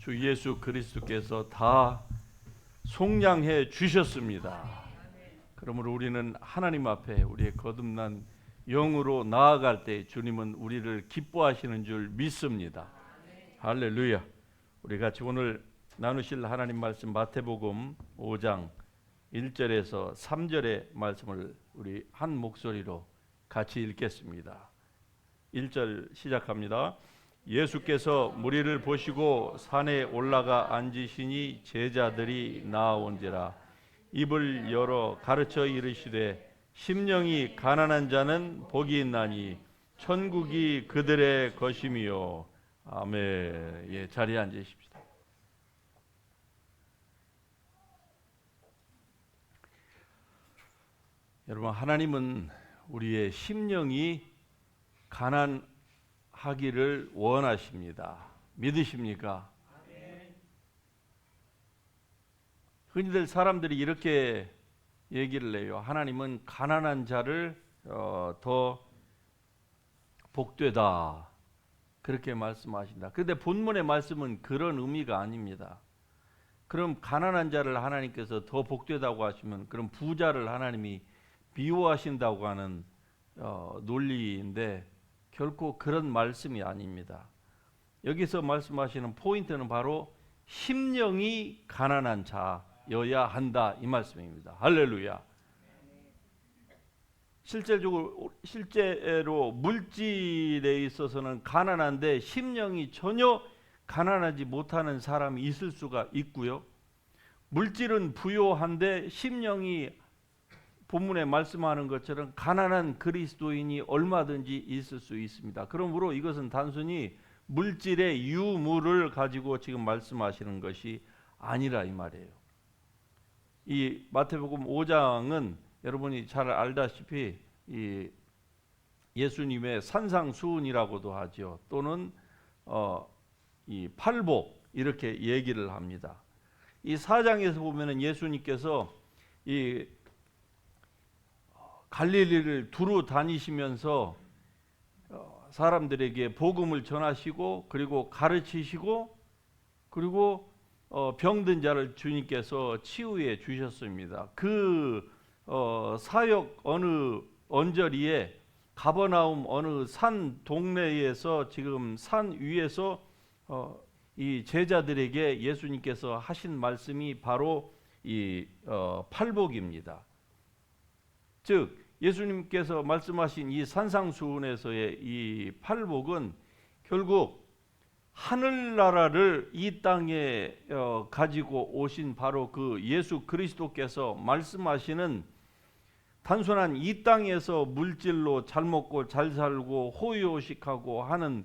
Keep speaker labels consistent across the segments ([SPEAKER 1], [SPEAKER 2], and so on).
[SPEAKER 1] 주 예수 그리스도께서 다 속량해 주셨습니다. 그러므로 우리는 하나님 앞에 우리의 거듭난 영으로 나아갈 때 주님은 우리를 기뻐하시는 줄 믿습니다. 할렐루야. 우리 같이 오늘 나누실 하나님 말씀 마태복음 5장 1절에서 3절의 말씀을 우리 한 목소리로 같이 읽겠습니다. 1절 시작합니다. 예수께서 무리를 보시고 산에 올라가 앉으시니 제자들이 나아온지라. 입을 열어 가르쳐 이르시되 심령이 가난한 자는 복이 있나니 천국이 그들의 것임이요. 아멘. 예, 자리에 앉으십시다. 여러분, 하나님은 우리의 심령이 가난하기를 원하십니다. 믿으십니까? 흔히들 사람들이 이렇게 얘기를 해요. 하나님은 가난한 자를 더 복되다, 그렇게 말씀하신다. 그런데 본문의 말씀은 그런 의미가 아닙니다. 그럼 가난한 자를 하나님께서 더 복되다고 하시면 그럼 부자를 하나님이 미워하신다고 하는 논리인데 결코 그런 말씀이 아닙니다. 여기서 말씀하시는 포인트는 바로 심령이 가난한 자여야 한다, 이 말씀입니다. 할렐루야. 실제로 물질에 있어서는 가난한데 심령이 전혀 가난하지 못하는 사람이 있을 수가 있고요. 물질은 부요한데 심령이 본문에 말씀하는 것처럼 가난한 그리스도인이 얼마든지 있을 수 있습니다. 그러므로 이것은 단순히 물질의 유무를 가지고 지금 말씀하시는 것이 아니라 이 말이에요. 이 마태복음 5장은 여러분이 잘 알다시피 이 예수님의 산상수훈이라고도 하죠. 또는 이 팔복, 이렇게 얘기를 합니다. 이 4장에서 보면은 예수님께서 이 갈릴리를 두루 다니시면서 사람들에게 복음을 전하시고 그리고 가르치시고 그리고 병든 자를 주님께서 치유해 주셨습니다. 그 사역 어느 언저리에 가버나움 어느 산 동네에서 지금 산 위에서 이 제자들에게 예수님께서 하신 말씀이 바로 이 팔복입니다. 즉 예수님께서 말씀하신 이 산상수훈에서의 이 팔복은 결국 하늘나라를 이 땅에 가지고 오신 바로 그 예수 그리스도께서 말씀하시는 단순한 이 땅에서 물질로 잘 먹고 잘 살고 호의호식하고 하는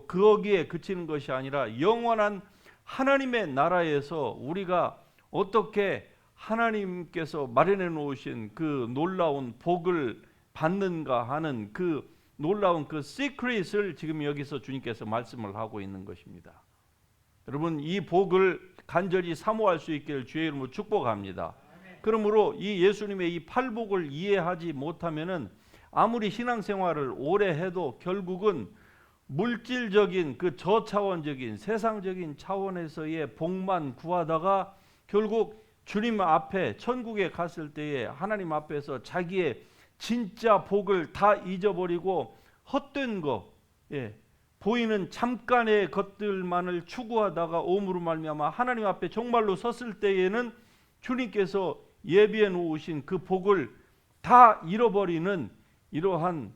[SPEAKER 1] 거기에 그치는 것이 아니라 영원한 하나님의 나라에서 우리가 어떻게 하나님께서 마련해 놓으신 그 놀라운 복을 받는가 하는 그 놀라운 그 시크릿을 지금 여기서 주님께서 말씀을 하고 있는 것입니다. 여러분, 이 복을 간절히 사모할 수 있기를 주의 이름으로 축복합니다. 그러므로 이 예수님의 이 팔복을 이해하지 못하면은 아무리 신앙생활을 오래 해도 결국은 물질적인 그 저차원적인 세상적인 차원에서의 복만 구하다가 결국 주님 앞에 천국에 갔을 때에 하나님 앞에서 자기의 진짜 복을 다 잊어버리고 헛된 거, 보이는 잠깐의 것들만을 추구하다가 오므로 말미암아 하나님 앞에 정말로 섰을 때에는 주님께서 예비해 놓으신 그 복을 다 잃어버리는 이러한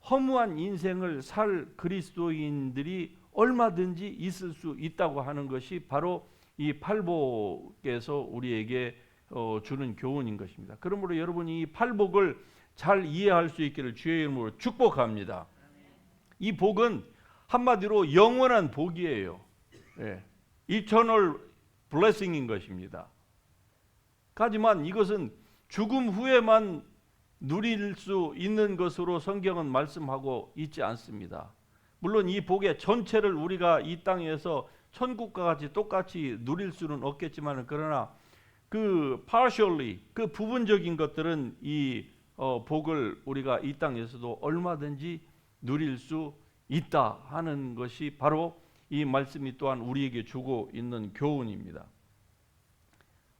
[SPEAKER 1] 허무한 인생을 살 그리스도인들이 얼마든지 있을 수 있다고 하는 것이 바로 이 팔복에서 우리에게 주는 교훈인 것입니다. 그러므로 여러분이 이 팔복을 잘 이해할 수 있기를 주의 이름으로 축복합니다. 이 복은 한마디로 영원한 복이에요. Eternal blessing인 것입니다. 하지만 이것은 죽음 후에만 누릴 수 있는 것으로 성경은 말씀하고 있지 않습니다. 물론 이 복의 전체를 우리가 이 땅에서 천국과 같이 똑같이 누릴 수는 없겠지만 그러나 그 partially, 그 부분적인 것들은 이 복을 우리가 이 땅에서도 얼마든지 누릴 수 있다 하는 것이 바로 이 말씀이 또한 우리에게 주고 있는 교훈입니다.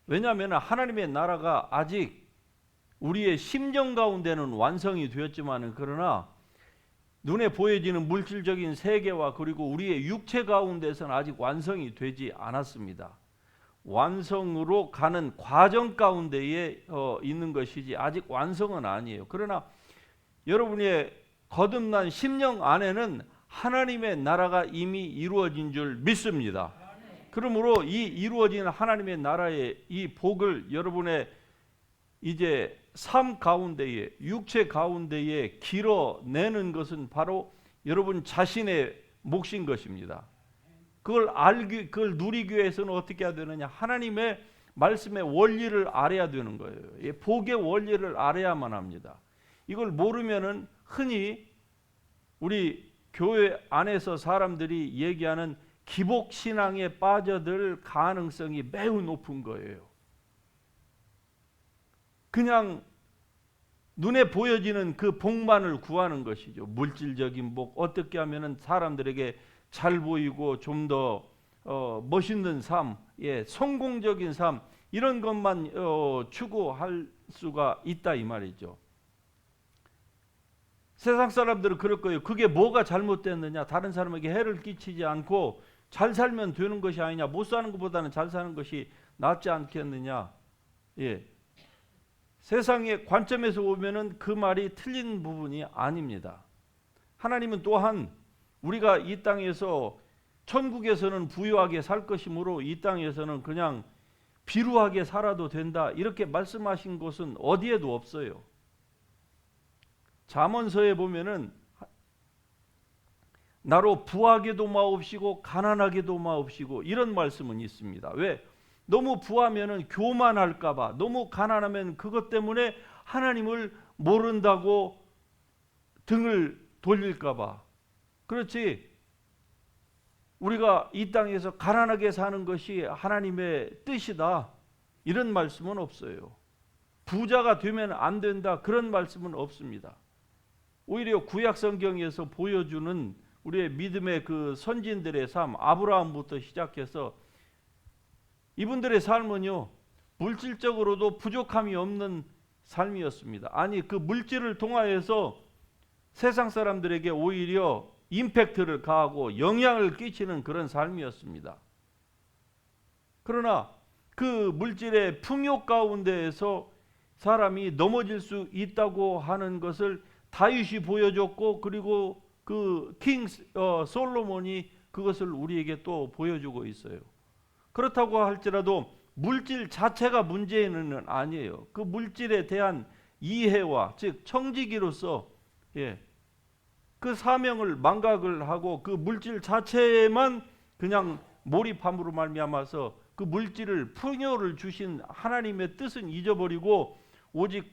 [SPEAKER 1] 왜냐하면 하나님의 나라가 아직 우리의 심정 가운데는 완성이 되었지만, 그러나 눈에 보여지는 물질적인 세계와 그리고 우리의 육체 가운데서는 아직 완성이 되지 않았습니다. 완성으로 가는 과정 가운데에 있는 것이지 아직 완성은 아니에요. 그러나 여러분의 거듭난 심령 안에는 하나님의 나라가 이미 이루어진 줄 믿습니다. 그러므로 이 이루어진 하나님의 나라의 이 복을 여러분의 이제 삶 가운데에, 육체 가운데에 길어내는 것은 바로 여러분 자신의 몫인 것입니다. 그걸 누리기 위해서는 어떻게 해야 되느냐? 하나님의 말씀의 원리를 알아야 되는 거예요. 복의 원리를 알아야만 합니다. 이걸 모르면은 흔히 우리 교회 안에서 사람들이 얘기하는 기복 신앙에 빠져들 가능성이 매우 높은 거예요. 그냥 눈에 보여지는 그 복만을 구하는 것이죠. 물질적인 복, 어떻게 하면은 사람들에게 잘 보이고 좀 더 멋있는 삶, 성공적인 삶, 이런 것만 추구할 수가 있다 이 말이죠. 세상 사람들은 그럴 거예요. 그게 뭐가 잘못됐느냐? 다른 사람에게 해를 끼치지 않고 잘 살면 되는 것이 아니냐? 못 사는 것보다는 잘 사는 것이 낫지 않겠느냐? 세상의 관점에서 보면은 그 말이 틀린 부분이 아닙니다. 하나님은 또한 우리가 이 땅에서 천국에서는 부유하게 살 것이므로 이 땅에서는 그냥 비루하게 살아도 된다, 이렇게 말씀하신 곳은 어디에도 없어요. 잠언서에 보면은 나로 부하게도 마옵시고 가난하게도 마옵시고 이런 말씀은 있습니다. 왜? 너무 부하면은 교만할까봐, 너무 가난하면 그것 때문에 하나님을 모른다고 등을 돌릴까봐. 그렇지, 우리가 이 땅에서 가난하게 사는 것이 하나님의 뜻이다, 이런 말씀은 없어요. 부자가 되면 안 된다, 그런 말씀은 없습니다. 오히려 구약 성경에서 보여주는 우리의 믿음의 그 선진들의 삶, 아브라함부터 시작해서 이분들의 삶은요, 물질적으로도 부족함이 없는 삶이었습니다. 아니, 그 물질을 통하여서 세상 사람들에게 오히려 임팩트를 가하고 영향을 끼치는 그런 삶이었습니다. 그러나 그 물질의 풍요 가운데에서 사람이 넘어질 수 있다고 하는 것을 다윗이 보여줬고, 그리고 그 킹 솔로몬이 그것을 우리에게 또 보여주고 있어요. 그렇다고 할지라도 물질 자체가 문제는 아니에요. 그 물질에 대한 이해와, 즉 청지기로서 그 사명을 망각을 하고 그 물질 자체에만 그냥 몰입함으로 말미암아서 그 물질을, 풍요를 주신 하나님의 뜻은 잊어버리고 오직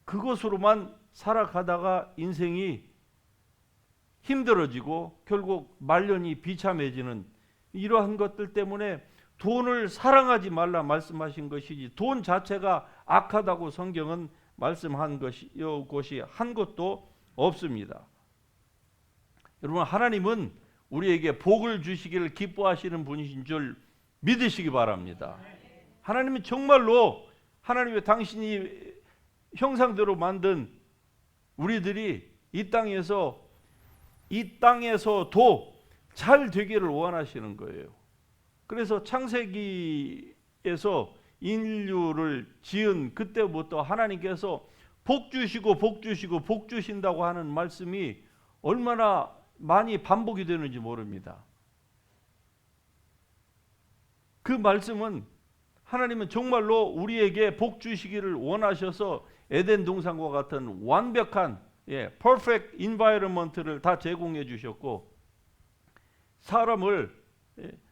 [SPEAKER 1] 그것으로만 살아가다가 인생이 힘들어지고 결국 말년이 비참해지는 이러한 것들 때문에 돈을 사랑하지 말라 말씀하신 것이지, 돈 자체가 악하다고 성경은 말씀한 곳이 한 곳도 없습니다. 여러분, 하나님은 우리에게 복을 주시기를 기뻐하시는 분이신 줄 믿으시기 바랍니다. 하나님은 정말로 하나님의 당신이 형상대로 만든 우리들이 이 땅에서도 잘 되기를 원하시는 거예요. 그래서 창세기에서 인류를 지은 그때부터 하나님께서 복 주시고 복 주시고 복 주신다고 하는 말씀이 얼마나 많이 반복이 되는지 모릅니다. 그 말씀은 하나님은 정말로 우리에게 복 주시기를 원하셔서 에덴 동산과 같은 완벽한 perfect environment를 다 제공해 주셨고, 사람을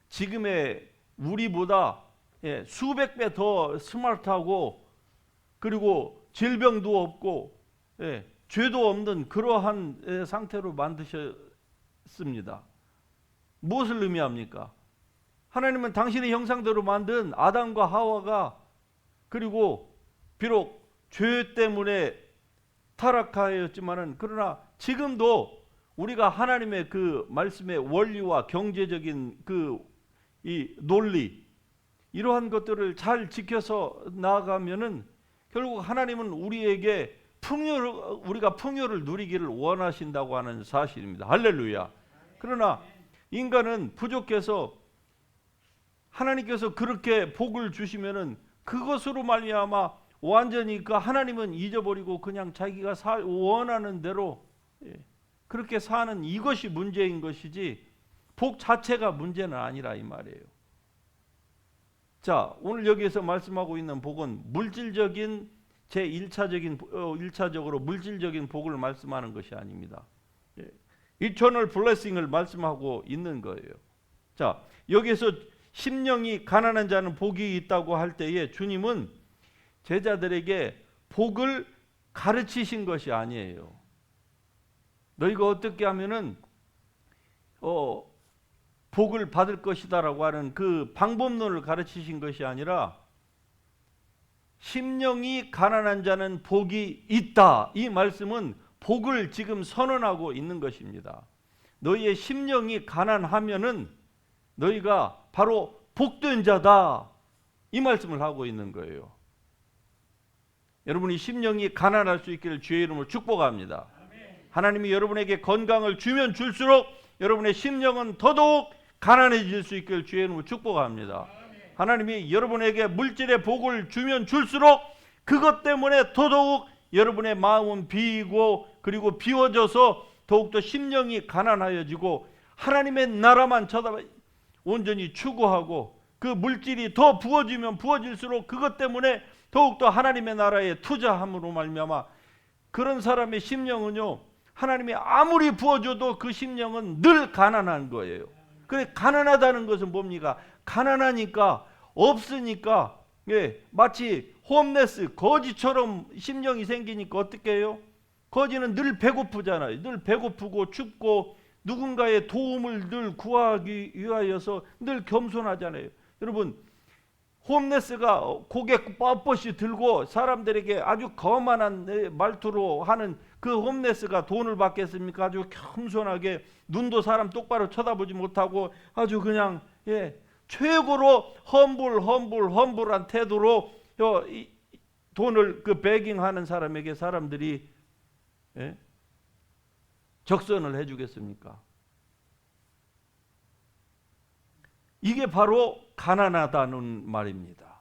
[SPEAKER 1] 지금의 우리보다 수백 배 더 스마트하고, 그리고 질병도 없고 죄도 없는 그러한 상태로 만드셨습니다. 무엇을 의미합니까? 하나님은 당신의 형상대로 만든 아담과 하와가, 그리고 비록 죄 때문에 타락하였지만은 그러나 지금도 우리가 하나님의 그 말씀의 원리와 경제적인 이 논리, 이러한 것들을 잘 지켜서 나아가면은 결국 하나님은 우리에게 우리가 풍요를 누리기를 원하신다고 하는 사실입니다. 할렐루야. 그러나 인간은 부족해서 하나님께서 그렇게 복을 주시면은 그것으로 말미암아 완전히 하나님은 잊어버리고 그냥 자기가 원하는 대로 그렇게 사는 이것이 문제인 것이지 복 자체가 문제는 아니라 이 말이에요. 자, 오늘 여기에서 말씀하고 있는 복은 물질적인 일차적으로 물질적인 복을 말씀하는 것이 아닙니다. 이터널 블레싱을 말씀하고 있는 거예요. 자, 여기에서 심령이 가난한 자는 복이 있다고 할 때에 주님은 제자들에게 복을 가르치신 것이 아니에요. 너희가 어떻게 하면은 복을 받을 것이다라고 하는 그 방법론을 가르치신 것이 아니라 심령이 가난한 자는 복이 있다. 이 말씀은 복을 지금 선언하고 있는 것입니다. 너희의 심령이 가난하면은 너희가 바로 복된 자다. 이 말씀을 하고 있는 거예요. 여러분이 심령이 가난할 수 있기를 주의 이름으로 축복합니다. 하나님이 여러분에게 건강을 주면 줄수록 여러분의 심령은 더더욱 가난해질 수 있기를 주의 이름으로 축복합니다. 하나님이 여러분에게 물질의 복을 주면 줄수록 그것 때문에 더더욱 여러분의 마음은 비이고 그리고 비워져서 더욱더 심령이 가난하여지고 하나님의 나라만 온전히 추구하고 그 물질이 더 부어지면 부어질수록 그것 때문에 더욱더 하나님의 나라에 투자함으로 말미암아 그런 사람의 심령은요, 하나님이 아무리 부어줘도 그 심령은 늘 가난한 거예요. 그래, 가난하다는 것은 뭡니까? 가난하니까 없으니까 마치 홈레스 거지처럼 심령이 생기니까 어떻게 해요? 거지는 늘 배고프잖아요. 늘 배고프고 춥고 누군가의 도움을 늘 구하기 위하여서 늘 겸손하잖아요. 여러분, 홈레스가 고개 뻣뻣이 들고 사람들에게 아주 거만한 말투로 하는 그 홈레스가 돈을 받겠습니까? 아주 겸손하게 눈도 사람 똑바로 쳐다보지 못하고 아주 그냥 최고로 험불한 태도로 돈을 베깅하는 사람에게 사람들이 적선을 해주겠습니까? 이게 바로 가난하다는 말입니다.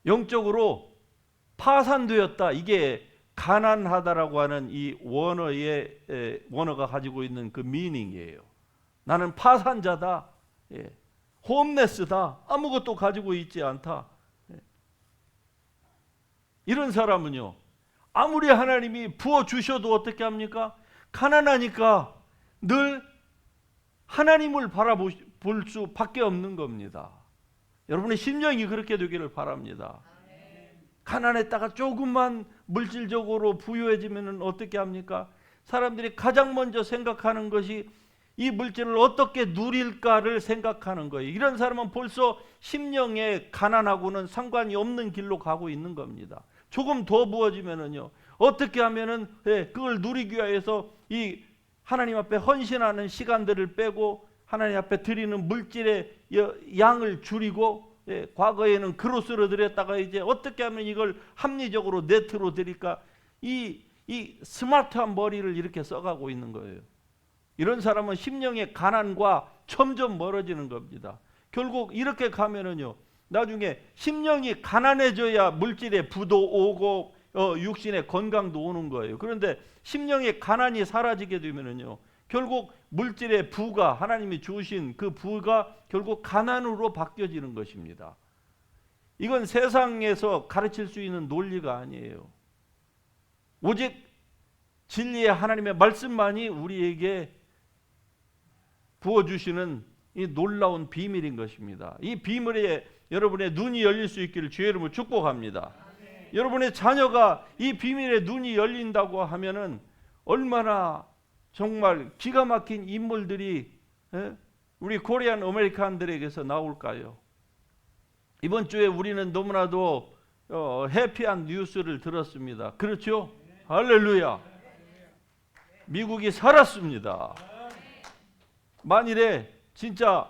[SPEAKER 1] 영적으로 파산되었다. 이게 가난하다라고 하는 이 원어가 가지고 있는 그 미닝이에요. 나는 파산자다. 홈레스다. 아무것도 가지고 있지 않다. 이런 사람은요, 아무리 하나님이 부어주셔도 어떻게 합니까? 가난하니까 늘 하나님을 바라볼 수밖에 없는 겁니다. 여러분의 심령이 그렇게 되기를 바랍니다. 가난했다가 조금만 물질적으로 부유해지면 어떻게 합니까? 사람들이 가장 먼저 생각하는 것이 이 물질을 어떻게 누릴까를 생각하는 거예요. 이런 사람은 벌써 심령에 가난하고는 상관이 없는 길로 가고 있는 겁니다. 조금 더 부어지면은요, 어떻게 하면은 그걸 누리기 위해서 이 하나님 앞에 헌신하는 시간들을 빼고 하나님 앞에 드리는 물질의 양을 줄이고 과거에는 그로스로 드렸다가 이제 어떻게 하면 이걸 합리적으로 네트로 드릴까, 이 스마트한 머리를 이렇게 써가고 있는 거예요. 이런 사람은 심령의 가난과 점점 멀어지는 겁니다. 결국 이렇게 가면은요, 나중에 심령이 가난해져야 물질의 부도 오고 육신의 건강도 오는 거예요. 그런데 심령의 가난이 사라지게 되면은요, 결국 물질의 부가, 하나님이 주신 그 부가 결국 가난으로 바뀌어지는 것입니다. 이건 세상에서 가르칠 수 있는 논리가 아니에요. 오직 진리의 하나님의 말씀만이 우리에게 부어주시는 이 놀라운 비밀인 것입니다. 이 비밀에 여러분의 눈이 열릴 수 있기를 주의 이름으로 축복합니다. 여러분의 자녀가 이 비밀의 눈이 열린다고 하면은 얼마나 정말 기가 막힌 인물들이 우리 코리안 아메리칸들에게서 나올까요? 이번 주에 우리는 너무나도 해피한 뉴스를 들었습니다. 그렇죠? 할렐루야. 미국이 살았습니다. 만일에 진짜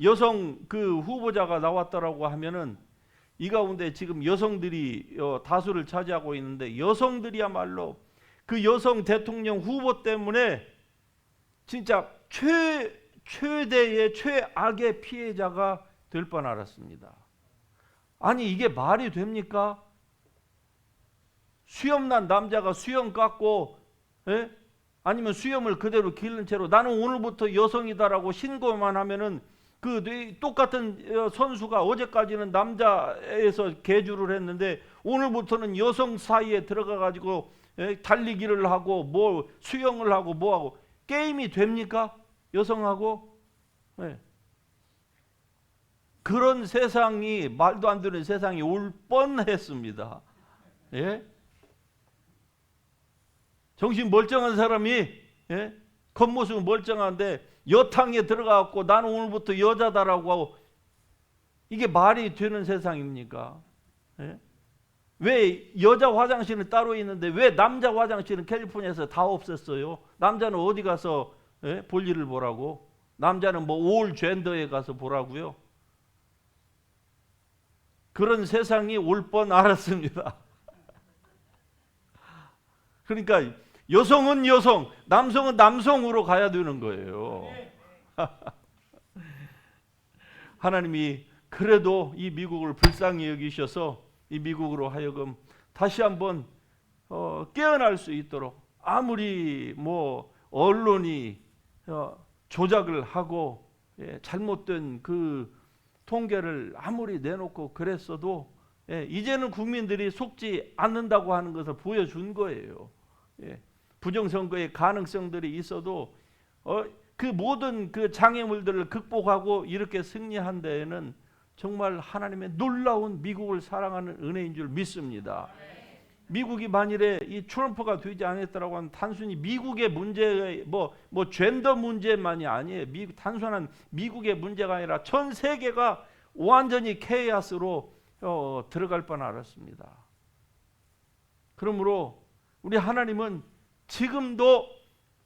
[SPEAKER 1] 여성 그 후보자가 나왔다라고 하면은 이 가운데 지금 여성들이 다수를 차지하고 있는데 여성들이야말로 그 여성 대통령 후보 때문에 진짜 최대의 최악의 피해자가 될 뻔 알았습니다. 아니 이게 말이 됩니까? 수염난 남자가 수염 깎고 아니면 수염을 그대로 기른 채로 나는 오늘부터 여성이다라고 신고만 하면은 그 똑같은 선수가 어제까지는 남자에서 계주를 했는데 오늘부터는 여성 사이에 들어가 가지고 달리기를 하고 뭐 수영을 하고 뭐 하고 게임이 됩니까? 여성하고 그런 세상이 말도 안 되는 세상이 올 뻔했습니다. 예? 정신 멀쩡한 사람이 겉모습은 멀쩡한데 여탕에 들어가고 나는 오늘부터 여자다라고 하고 이게 말이 되는 세상입니까? 왜 여자 화장실은 따로 있는데 왜 남자 화장실은 캘리포니아에서 다 없앴어요? 남자는 어디 가서 볼일을 보라고? 남자는 뭐 올 젠더에 가서 보라고요? 그런 세상이 올 뻔 알았습니다. 그러니까 여성은 여성, 남성은 남성으로 가야 되는 거예요. 하나님이 그래도 이 미국을 불쌍히 여기셔서 이 미국으로 하여금 다시 한번 깨어날 수 있도록 아무리 뭐 언론이 조작을 하고 잘못된 그 통계를 아무리 내놓고 그랬어도 이제는 국민들이 속지 않는다고 하는 것을 보여준 거예요. 부정선거의 가능성들이 있어도 그 모든 그 장애물들을 극복하고 이렇게 승리한 데에는 정말 하나님의 놀라운 미국을 사랑하는 은혜인 줄 믿습니다. 미국이 만일에 이 트럼프가 되지 않았다라고 하면 단순히 미국의 문제 뭐 젠더 문제만이 아니에요. 단순한 미국의 문제가 아니라 전 세계가 완전히 케이아스로 들어갈 뻔 알았습니다. 그러므로 우리 하나님은 지금도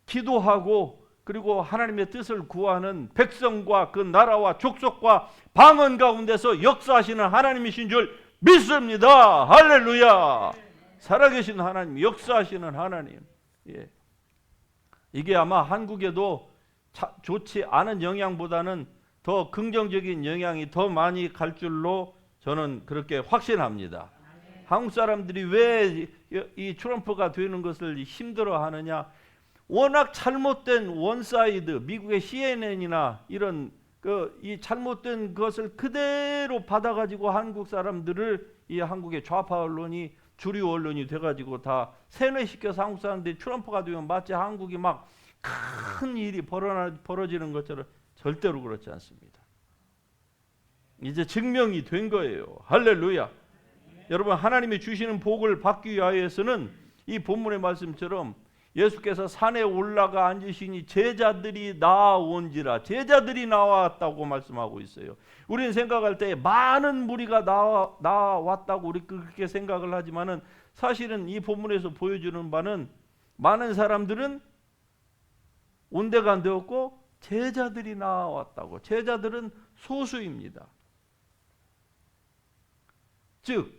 [SPEAKER 1] 기도하고 그리고 하나님의 뜻을 구하는 백성과 그 나라와 족속과 방언 가운데서 역사하시는 하나님이신 줄 믿습니다. 할렐루야. 살아계신 하나님, 역사하시는 하나님. 이게 아마 한국에도 좋지 않은 영향보다는 더 긍정적인 영향이 더 많이 갈 줄로 저는 그렇게 확신합니다. 한국 사람들이 왜 이 트럼프가 되는 것을 힘들어 하느냐? 워낙 잘못된 원사이드, 미국의 CNN이나 이런 이 잘못된 것을 그대로 받아가지고 한국 사람들을 이 한국의 좌파 언론이 주류 언론이 돼가지고 다 세뇌시켜서 한국 사람들이 트럼프가 되면 마치 한국이 막 큰 일이 벌어지는 것처럼 절대로 그렇지 않습니다. 이제 증명이 된 거예요. 할렐루야. 여러분 하나님이 주시는 복을 받기 위하여서는 이 본문의 말씀처럼 예수께서 산에 올라가 앉으시니 제자들이 나온지라 제자들이 나왔다고 말씀하고 있어요. 우리는 생각할 때 많은 무리가 나왔다고 우리 그렇게 생각을 하지만은 사실은 이 본문에서 보여주는 바는 많은 사람들은 온데가 안 되었고 제자들이 나왔다고. 제자들은 소수입니다. 즉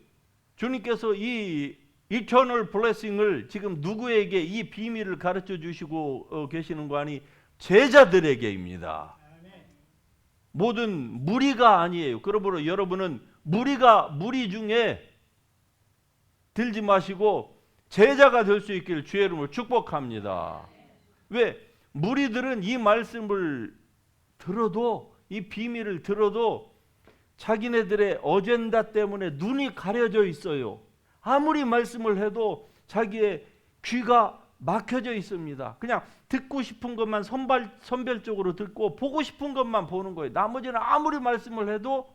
[SPEAKER 1] 주님께서 이 이터널 블레싱을 지금 누구에게 이 비밀을 가르쳐 주시고 계시는 거 아니? 제자들에게입니다. 모든 무리가 아니에요. 그러므로 여러분은 무리 중에 들지 마시고 제자가 될 수 있기를 주의 이름으로 축복합니다. 왜? 무리들은 이 말씀을 들어도 이 비밀을 들어도 자기네들의 어젠다 때문에 눈이 가려져 있어요. 아무리 말씀을 해도 자기의 귀가 막혀져 있습니다. 그냥 듣고 싶은 것만 선별적으로 듣고 보고 싶은 것만 보는 거예요. 나머지는 아무리 말씀을 해도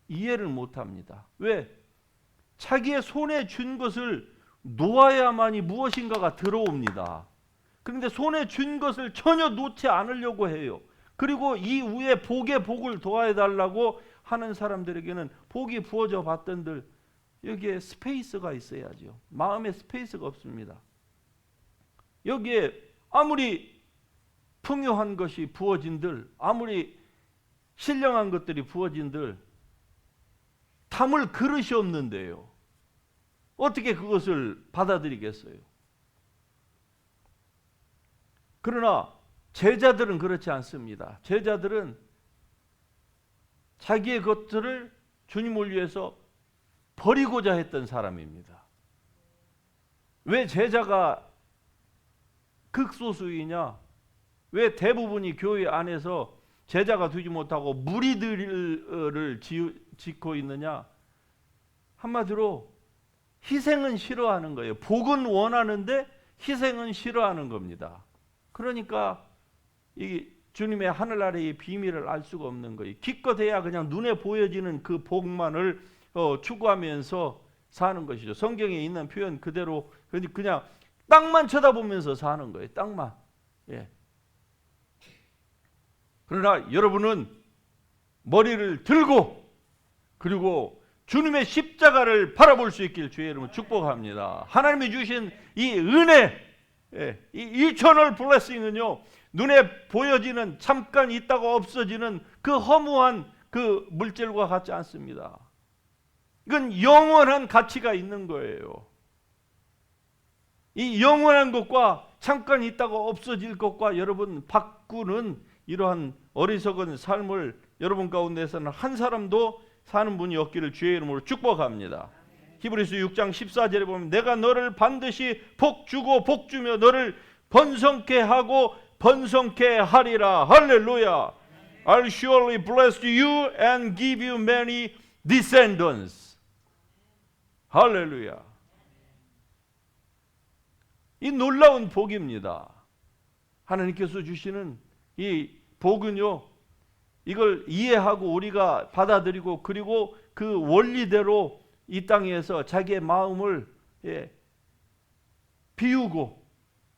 [SPEAKER 1] 이해를 못합니다. 왜? 자기의 손에 준 것을 놓아야만이 무엇인가가 들어옵니다. 그런데 손에 준 것을 전혀 놓지 않으려고 해요. 그리고 이 위에 복의 복을 더해달라고 하는 사람들에게는 복이 부어져 받던들 여기에 스페이스가 있어야죠. 마음에 스페이스가 없습니다. 여기에 아무리 풍요한 것이 부어진들, 아무리 신령한 것들이 부어진들 담을 그릇이 없는데요. 어떻게 그것을 받아들이겠어요? 그러나 제자들은 그렇지 않습니다. 제자들은 자기의 것들을 주님을 위해서 버리고자 했던 사람입니다. 왜 제자가 극소수이냐? 왜 대부분이 교회 안에서 제자가 되지 못하고 무리들을 짓고 있느냐? 한마디로 희생은 싫어하는 거예요. 복은 원하는데 희생은 싫어하는 겁니다. 그러니까 이 주님의 하늘나라의 비밀을 알 수가 없는 거예요. 기껏해야 그냥 눈에 보여지는 그 복만을 추구하면서 사는 것이죠. 성경에 있는 표현 그대로 그냥 땅만 쳐다보면서 사는 거예요. 땅만. 예. 그러나 여러분은 머리를 들고 그리고 주님의 십자가를 바라볼 수 있길 주의 이름으로 축복합니다. 하나님이 주신 이 은혜, 이 이터널 블레싱은요, 눈에 보여지는 잠깐 있다가 없어지는 그 허무한 그 물질과 같지 않습니다. 이건 영원한 가치가 있는 거예요. 이 영원한 것과 잠깐 있다가 없어질 것과 여러분 바꾸는 이러한 어리석은 삶을 여러분 가운데서는 한 사람도 사는 분이 없기를 주의 이름으로 축복합니다. 히브리서 6장 14절에 보면 내가 너를 반드시 복 주고 복 주며 너를 번성케 하고 번성케 하리라. 할렐루야. I'll surely bless you and give you many descendants. 할렐루야. 이 놀라운 복입니다. 하나님께서 주시는 이 복은요, 이걸 이해하고 우리가 받아들이고 그리고 그 원리대로 이 땅에서 자기의 마음을 비우고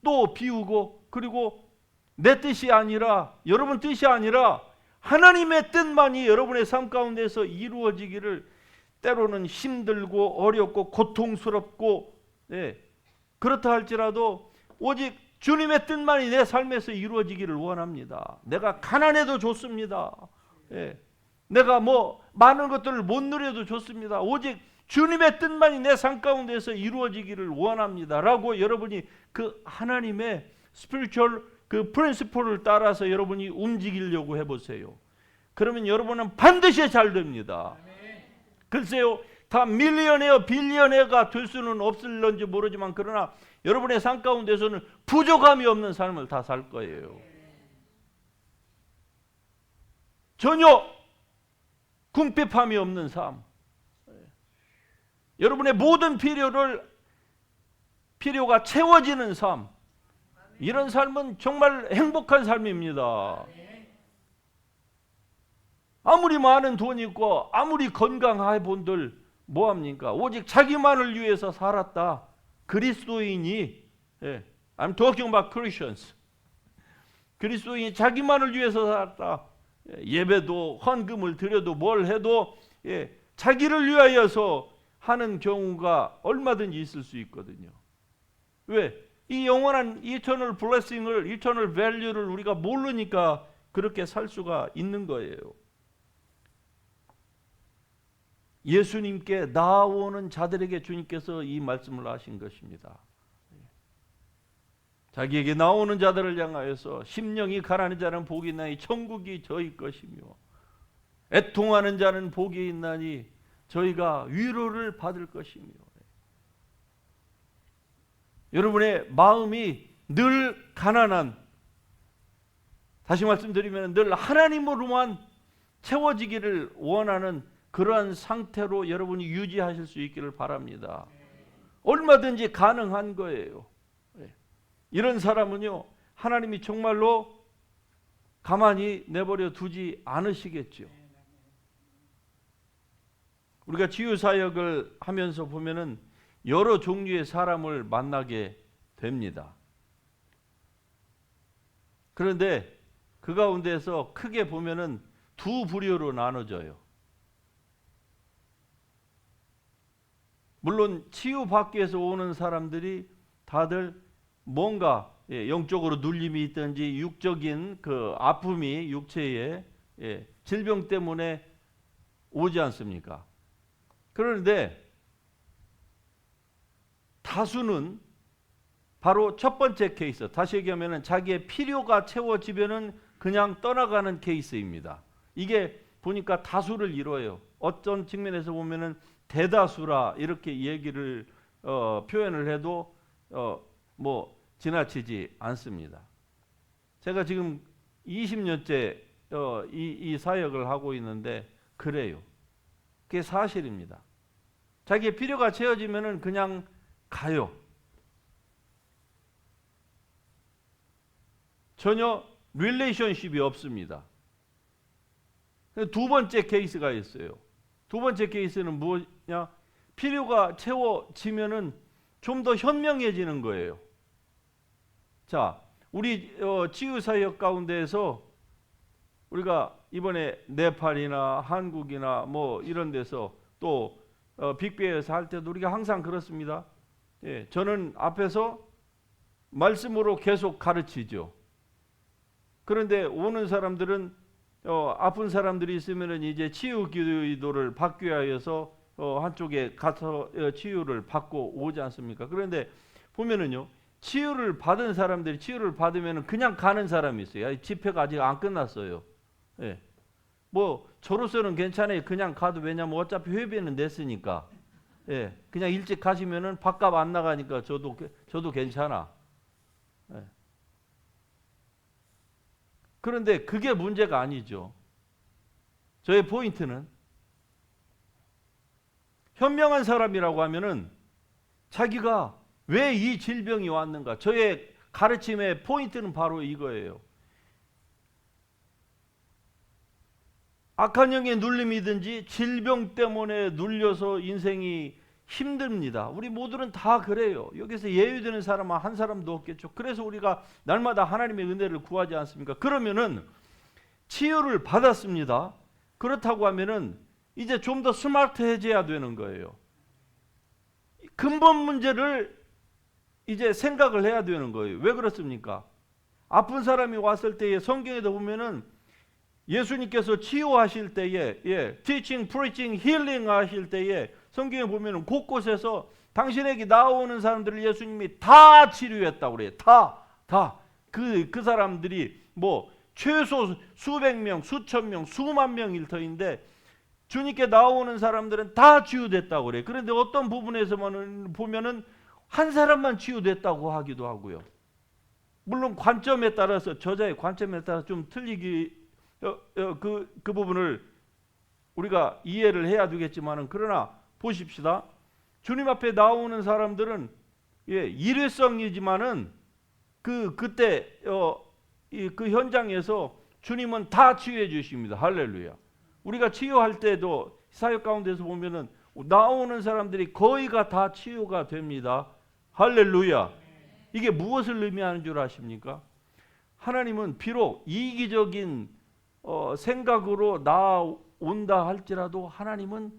[SPEAKER 1] 또 비우고 그리고 내 뜻이 아니라 여러분 뜻이 아니라 하나님의 뜻만이 여러분의 삶 가운데서 이루어지기를 때로는 힘들고 어렵고 고통스럽고 그렇다 할지라도 오직 주님의 뜻만이 내 삶에서 이루어지기를 원합니다. 내가 가난해도 좋습니다. 내가 많은 것들을 못 누려도 좋습니다. 오직 주님의 뜻만이 내 삶 가운데서 이루어지기를 원합니다. 라고 여러분이 그 하나님의 스피리추얼 그 프린시플을 따라서 여러분이 움직이려고 해보세요. 그러면 여러분은 반드시 잘 됩니다. 글쎄요, 다 밀리언웨어, 빌리언웨어가 될 수는 없을런지 모르지만 그러나 여러분의 삶 가운데서는 부족함이 없는 삶을 다 살 거예요. 전혀 궁핍함이 없는 삶. 여러분의 모든 필요가 채워지는 삶. 이런 삶은 정말 행복한 삶입니다. 아무리 많은 돈이 있고 아무리 건강해 본들 뭐합니까? 오직 자기만을 위해서 살았다. 그리스도인이 I'm talking about Christians. 그리스도인이 자기만을 위해서 살았다. 예배도 헌금을 드려도 뭘 해도 자기를 위하여서 하는 경우가 얼마든지 있을 수 있거든요. 왜? 이 영원한 이터널 블레싱을, 이터널 밸류를 우리가 모르니까 그렇게 살 수가 있는 거예요. 예수님께 나아오는 자들에게 주님께서 이 말씀을 하신 것입니다. 자기에게 나오는 자들을 향하여서 심령이 가난한 자는 복이 있나니 천국이 저희 것이며 애통하는 자는 복이 있나니 저희가 위로를 받을 것이며. 여러분의 마음이 늘 가난한, 다시 말씀드리면 늘 하나님으로만 채워지기를 원하는 그러한 상태로 여러분이 유지하실 수 있기를 바랍니다. 얼마든지 가능한 거예요. 이런 사람은요, 하나님이 정말로 가만히 내버려 두지 않으시겠죠. 우리가 치유사역을 하면서 보면은 여러 종류의 사람을 만나게 됩니다. 그런데 그 가운데서 크게 보면은 두 부류로 나눠져요. 물론 치유받기 위해서 오는 사람들이 다들 뭔가 영적으로 눌림이 있든지 육적인 그 아픔이 육체에 질병 때문에 오지 않습니까? 그런데 다수는 바로 첫 번째 케이스, 다시 얘기하면 자기의 필요가 채워지면은 그냥 떠나가는 케이스입니다. 이게 보니까 다수를 이뤄요. 어떤 측면에서 보면은 대다수라 이렇게 얘기를 표현을 해도 뭐 지나치지 않습니다. 제가 지금 20년째 이 사역을 하고 있는데 그래요. 그게 사실입니다. 자기의 필요가 채워지면은 그냥 가요. 전혀 릴레이션십이 없습니다. 두 번째 케이스가 있어요. 두 번째 케이스는 뭐냐? 필요가 채워지면은 좀 더 현명해지는 거예요. 자, 우리 치유사역 가운데에서 우리가 이번에 네팔이나 한국이나 뭐 이런 데서 또 빅베어에서 할 때도 우리가 항상 그렇습니다. 저는 앞에서 말씀으로 계속 가르치죠. 그런데 오는 사람들은 아픈 사람들이 있으면은 이제 치유 기도를 받기 위해서 한쪽에 가서 치유를 받고 오지 않습니까? 그런데 보면은요, 치유를 받은 사람들이 치유를 받으면은 그냥 가는 사람이 있어요. 집회가 아직 안 끝났어요. 뭐 저로서는 괜찮아요. 그냥 가도, 왜냐면 어차피 회비는 냈으니까. 그냥 일찍 가시면은 밥값 안 나가니까 저도 괜찮아. 그런데 그게 문제가 아니죠. 저의 포인트는 현명한 사람이라고 하면은 자기가 왜 이 질병이 왔는가. 저의 가르침의 포인트는 바로 이거예요. 악한 영의 눌림이든지 질병 때문에 눌려서 인생이 힘듭니다. 우리 모두는 다 그래요. 여기서 예외되는 사람은 한 사람도 없겠죠. 그래서 우리가 날마다 하나님의 은혜를 구하지 않습니까? 그러면은 치유를 받았습니다. 그렇다고 하면은 이제 좀 더 스마트해져야 되는 거예요. 근본 문제를 이제 생각을 해야 되는 거예요. 왜 그렇습니까? 아픈 사람이 왔을 때에 성경에도 보면은 예수님께서 치유하실 때에, teaching, preaching, healing 하실 때에 성경에 보면은 곳곳에서 당신에게 나오는 사람들을 예수님이 다 치료했다고 그래요. 다. 그 사람들이 뭐 최소 수백 명, 수천 명, 수만 명일 터인데 주님께 나오는 사람들은 다 치유됐다고 그래요. 그런데 어떤 부분에서만 보면은 한 사람만 치유됐다고 하기도 하고요. 물론 관점에 따라서, 저자의 관점에 따라서 좀 틀리기 그 부분을 우리가 이해를 해야 되겠지만은, 그러나 보십시다. 주님 앞에 나오는 사람들은 일회성이지만은 그때 그 현장에서 주님은 다 치유해 주십니다. 할렐루야. 우리가 치유할 때도 사역 가운데서 보면은 나오는 사람들이 거의가 다 치유가 됩니다. 할렐루야. 이게 무엇을 의미하는 줄 아십니까? 하나님은 비록 이기적인 생각으로 나온다 할지라도 하나님은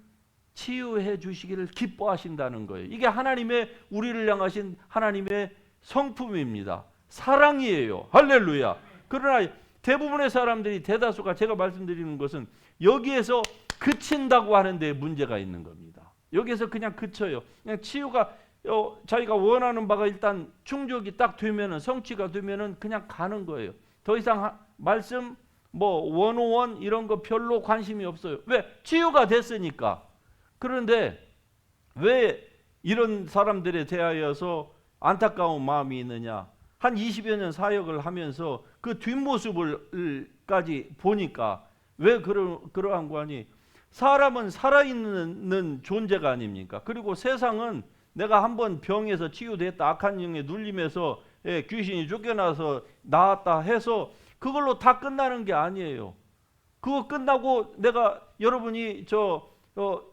[SPEAKER 1] 치유해 주시기를 기뻐하신다는 거예요. 이게 하나님의, 우리를 향하신 하나님의 성품입니다. 사랑이에요. 할렐루야. 그러나 대부분의 사람들이, 대다수가, 제가 말씀드리는 것은 여기에서 그친다고 하는데 문제가 있는 겁니다. 여기에서 그냥 그쳐요. 그냥 치유가 자기가 원하는 바가 일단 충족이 딱 되면은, 성취가 되면은 그냥 가는 거예요. 더 이상 말씀 뭐 101 이런 거 별로 관심이 없어요. 왜? 치유가 됐으니까. 그런데 왜 이런 사람들에 대하여서 안타까운 마음이 있느냐? 한 20여 년 사역을 하면서 그 뒷모습을까지 보니까 왜 그러한 거 아니? 사람은 살아있는 존재가 아닙니까? 그리고 세상은 내가 한번 병에서 치유됐다, 악한 영에 눌림에서 귀신이 쫓겨나서 나았다 해서 그걸로 다 끝나는 게 아니에요. 그거 끝나고 내가, 여러분이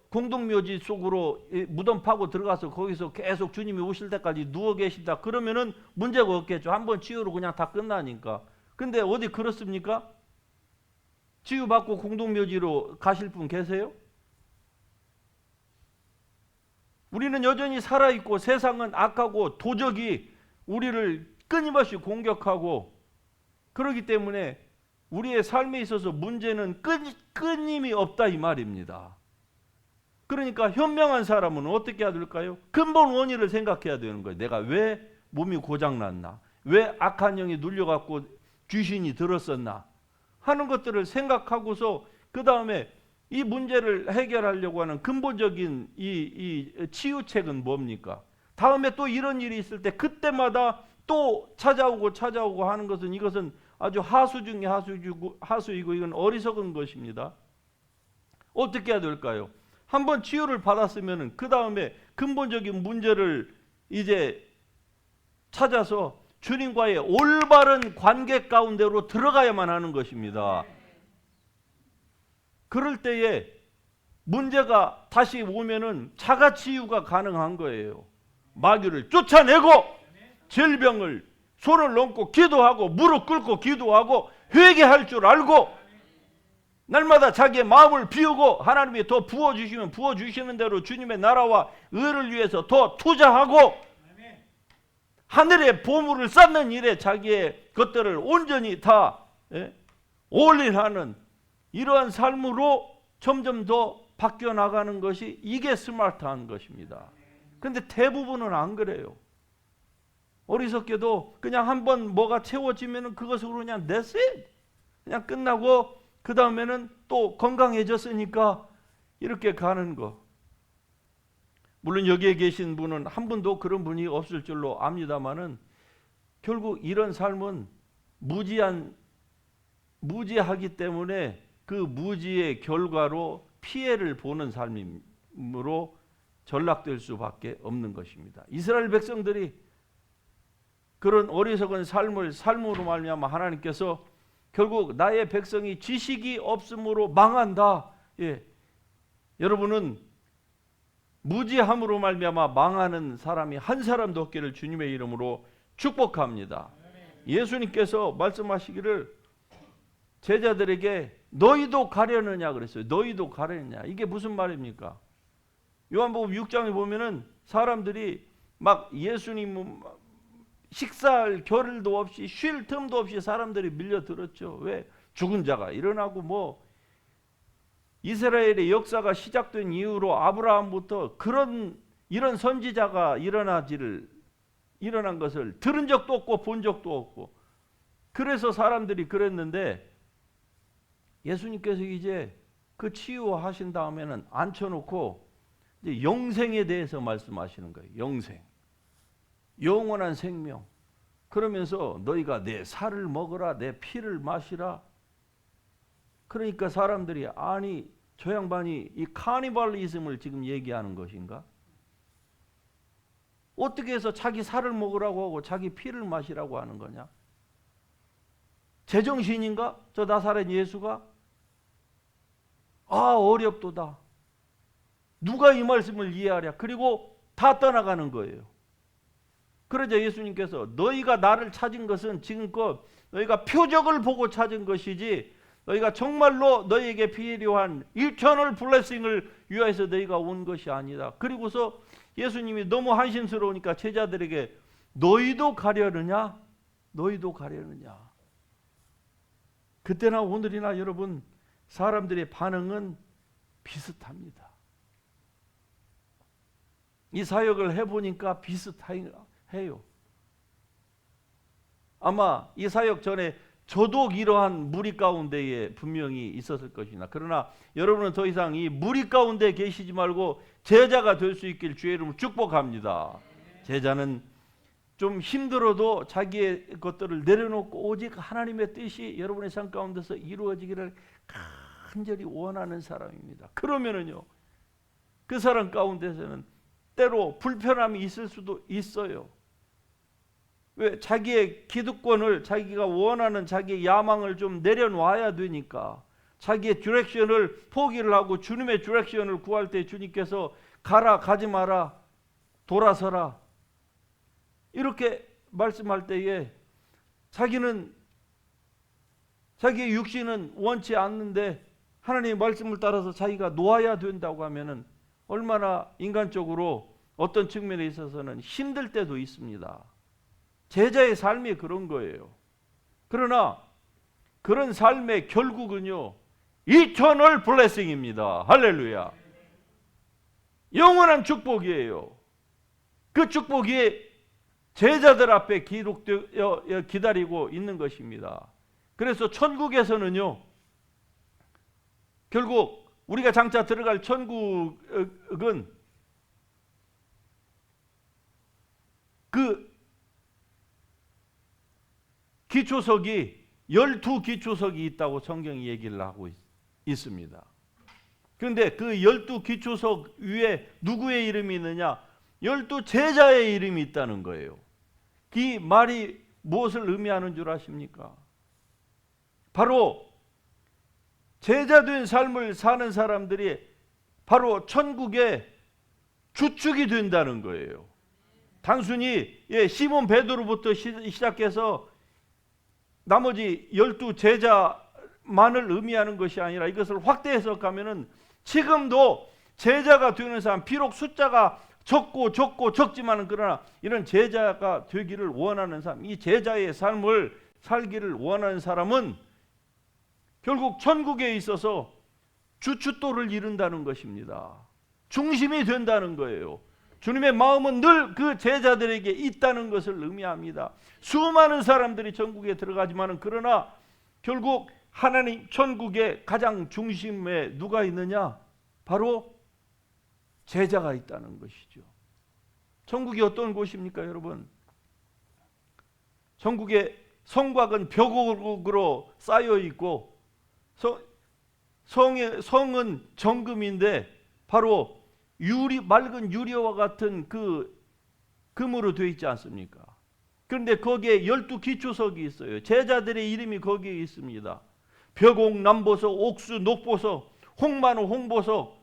[SPEAKER 1] 공동묘지 속으로 무덤 파고 들어가서 거기서 계속 주님이 오실 때까지 누워 계신다 그러면은 문제가 없겠죠. 한번 치유로 그냥 다 끝나니까. 근데 어디 그렇습니까? 치유받고 공동묘지로 가실 분 계세요? 우리는 여전히 살아있고 세상은 악하고 도적이 우리를 끊임없이 공격하고 그렇기 때문에 우리의 삶에 있어서 문제는 끊임이 없다 이 말입니다. 그러니까 현명한 사람은 어떻게 해야 될까요? 근본 원인을 생각해야 되는 거예요. 내가 왜 몸이 고장났나? 왜 악한 영이 눌려갖고 귀신이 들었었나? 하는 것들을 생각하고서 그 다음에 이 문제를 해결하려고 하는 근본적인 이 치유책은 뭡니까? 다음에 또 이런 일이 있을 때 그때마다 또 찾아오고 하는 것은 이것은 아주 하수 중에 하수이고 이건 어리석은 것입니다. 어떻게 해야 될까요? 한번 치유를 받았으면 그 다음에 근본적인 문제를 이제 찾아서 주님과의 올바른 관계 가운데로 들어가야만 하는 것입니다. 그럴 때에 문제가 다시 오면은 자가 치유가 가능한 거예요. 마귀를 쫓아내고 질병을 손을 얹고 기도하고 무릎 꿇고 기도하고 회개할 줄 알고 날마다 자기의 마음을 비우고 하나님이 더 부어주시면 부어주시는 대로 주님의 나라와 의를 위해서 더 투자하고 하늘의 보물을 쌓는 일에 자기의 것들을 온전히 다 올인하는 이러한 삶으로 점점 더 바뀌어 나가는 것이 이게 스마트한 것입니다. 그런데 대부분은 안 그래요. 어리석게도 그냥 한번 뭐가 채워지면 그것으로 그냥 that's it. 그냥 끝나고 그 다음에는 또 건강해졌으니까 이렇게 가는 거. 물론 여기에 계신 분은 한 분도 그런 분이 없을 줄로 압니다마는 결국 이런 삶은 무지하기 때문에 그 무지의 결과로 피해를 보는 삶으로 전락될 수밖에 없는 것입니다. 이스라엘 백성들이 그런 어리석은 삶으로 말미암아 하나님께서 결국 나의 백성이 지식이 없음으로 망한다. 예. 여러분은 무지함으로 말미암아 망하는 사람이 한 사람도 없기를 주님의 이름으로 축복합니다. 예수님께서 말씀하시기를 제자들에게 너희도 가려느냐 그랬어요. 너희도 가려느냐. 이게 무슨 말입니까? 요한복음 6장에 보면은 사람들이 막 예수님 식사할 겨를도 없이 쉴 틈도 없이 사람들이 밀려들었죠. 왜? 죽은 자가 일어나고 뭐 이스라엘의 역사가 시작된 이후로 아브라함부터 이런 선지자가 일어난 것을 들은 적도 없고 본 적도 없고 그래서 사람들이 그랬는데 예수님께서 이제 그 치유하신 다음에는 앉혀놓고 이제 영생에 대해서 말씀하시는 거예요. 영생. 영원한 생명. 그러면서 너희가 내 살을 먹으라 내 피를 마시라. 그러니까 사람들이 아니 저 양반이 이 카니발리즘을 지금 얘기하는 것인가? 어떻게 해서 자기 살을 먹으라고 하고 자기 피를 마시라고 하는 거냐? 제정신인가? 저 나사렛 예수가? 어렵도다. 누가 이 말씀을 이해하랴? 그리고 다 떠나가는 거예요. 그러자 예수님께서 너희가 나를 찾은 것은 지금껏 너희가 표적을 보고 찾은 것이지 너희가 정말로 너희에게 필요한 이터널 블레싱을 위하여서 너희가 온 것이 아니다. 그리고서 예수님이 너무 한심스러우니까 제자들에게 너희도 가려느냐? 너희도 가려느냐? 그때나 오늘이나 여러분 사람들의 반응은 비슷합니다. 이 사역을 해보니까 비슷해요. 아마 이 사역 전에 저도 이러한 무리 가운데에 분명히 있었을 것이나 그러나 여러분은 더 이상 이 무리 가운데 계시지 말고 제자가 될 수 있길 주의 이름으로 축복합니다. 제자는 좀 힘들어도 자기의 것들을 내려놓고 오직 하나님의 뜻이 여러분의 삶 가운데서 이루어지기를 간절히 원하는 사람입니다. 그러면은요 그 사람 가운데서는 때로 불편함이 있을 수도 있어요. 왜? 자기의 기득권을 자기가 원하는 자기의 야망을 좀 내려놔야 되니까 자기의 디렉션을 포기를 하고 주님의 디렉션을 구할 때 주님께서 가라 가지 마라 돌아서라 이렇게 말씀할 때에 자기는 자기의 육신은 원치 않는데 하나님의 말씀을 따라서 자기가 놓아야 된다고 하면은 얼마나 인간적으로 어떤 측면에 있어서는 힘들 때도 있습니다. 제자의 삶이 그런 거예요. 그러나 그런 삶의 결국은요, 이터널 블레싱입니다. 할렐루야. 영원한 축복이에요. 그 축복이 제자들 앞에 기록되어 기다리고 있는 것입니다. 그래서 천국에서는요, 결국 우리가 장차 들어갈 천국은 그 기초석이 12기초석이 있다고 성경이 얘기를 하고 있습니다. 그런데 그 12기초석 위에 누구의 이름이 있느냐? 12제자의 이름이 있다는 거예요. 이 말이 무엇을 의미하는 줄 아십니까? 바로 제자된 삶을 사는 사람들이 바로 천국의 주축이 된다는 거예요. 단순히 시몬 베드로부터 시작해서 나머지 12제자만을 의미하는 것이 아니라 이것을 확대해서 가면은 지금도 제자가 되는 사람, 비록 숫자가 적고 적지만은 그러나 이런 제자가 되기를 원하는 사람, 이 제자의 삶을 살기를 원하는 사람은 결국 천국에 있어서 주춧돌을 이룬다는 것입니다. 중심이 된다는 거예요. 주님의 마음은 늘 그 제자들에게 있다는 것을 의미합니다. 수많은 사람들이 천국에 들어가지만은 그러나 결국 하나님 천국의 가장 중심에 누가 있느냐? 바로 제자가 있다는 것이죠. 천국이 어떤 곳입니까, 여러분? 천국의 성곽은 벽으로 쌓여 있고 성은 정금인데 바로 맑은 유리와 같은 그 금으로 되어 있지 않습니까? 그런데 거기에 12기초석이 있어요. 제자들의 이름이 거기에 있습니다. 벽옥, 남보석, 옥수, 녹보석, 홍만호, 홍보석,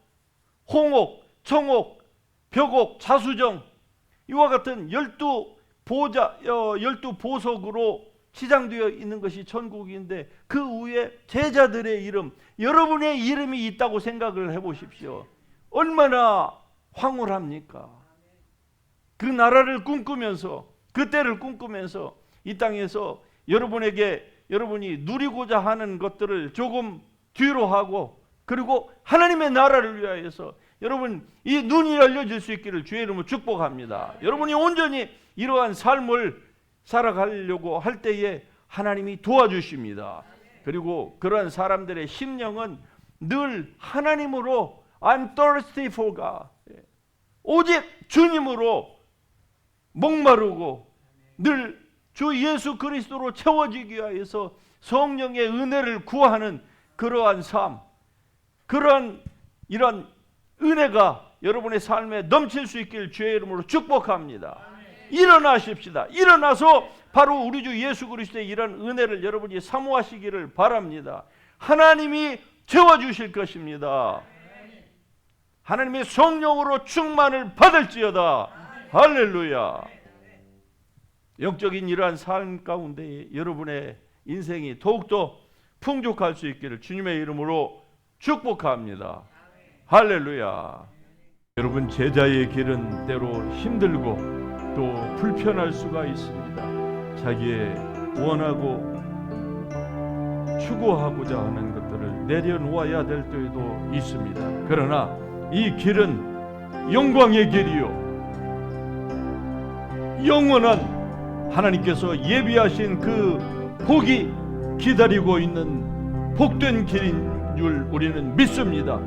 [SPEAKER 1] 홍옥, 청옥, 벽옥, 자수정, 이와 같은 12보석으로 치장되어 있는 것이 천국인데 그 위에 제자들의 이름, 여러분의 이름이 있다고 생각을 해보십시오. 얼마나 황홀합니까? 그 나라를 꿈꾸면서, 그 때를 꿈꾸면서 이 땅에서 여러분이 누리고자 하는 것들을 조금 뒤로 하고, 그리고 하나님의 나라를 위하여서 여러분 이 눈이 열려질 수 있기를 주의 이름으로 축복합니다. 여러분이 온전히 이러한 삶을 살아가려고 할 때에 하나님이 도와주십니다. 그리고 그러한 사람들의 심령은 늘 하나님으로 I'm thirsty for God, 오직 주님으로 목마르고 늘 주 예수 그리스도로 채워지기 위해서 성령의 은혜를 구하는 그러한 삶, 이런 은혜가 여러분의 삶에 넘칠 수 있기를 주의 이름으로 축복합니다. 일어나십시다. 일어나서 바로 우리 주 예수 그리스도의 이런 은혜를 여러분이 사모하시기를 바랍니다. 하나님이 채워주실 것입니다. 하나님의 성령으로 충만을 받을지어다. 할렐루야. 영적인 이러한 삶 가운데 여러분의 인생이 더욱더 풍족할 수 있기를 주님의 이름으로 축복합니다. 할렐루야. 여러분, 제자의 길은 때로 힘들고 또 불편할 수가 있습니다. 자기의 원하고 추구하고자 하는 것들을 내려놓아야 될 때도 있습니다. 그러나 이 길은 영광의 길이요, 영원한 하나님께서 예비하신 그 복이 기다리고 있는 복된 길인 줄 우리는 믿습니다.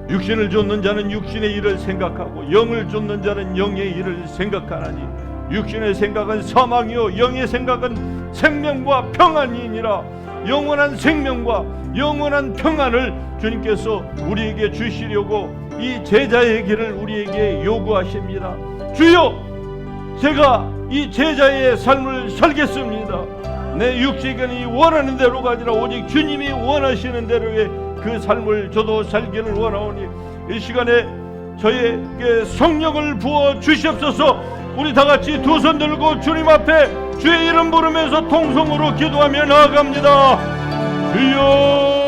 [SPEAKER 1] 육신을 좇는 자는 육신의 일을 생각하고 영을 좇는 자는 영의 일을 생각하나니 육신의 생각은 사망이요 영의 생각은 생명과 평안이니라. 영원한 생명과 영원한 평안을 주님께서 우리에게 주시려고 이 제자의 길을 우리에게 요구하십니다. 주여, 제가 이 제자의 삶을 살겠습니다. 내 육신이 원하는 대로가 아니라 오직 주님이 원하시는 대로의 그 삶을 저도 살기를 원하오니 이 시간에 저에게 성령을 부어 주시옵소서. 우리 다같이 두 손 들고 주님 앞에 주의 이름 부르면서 통성으로 기도하며 나아갑니다. 주여.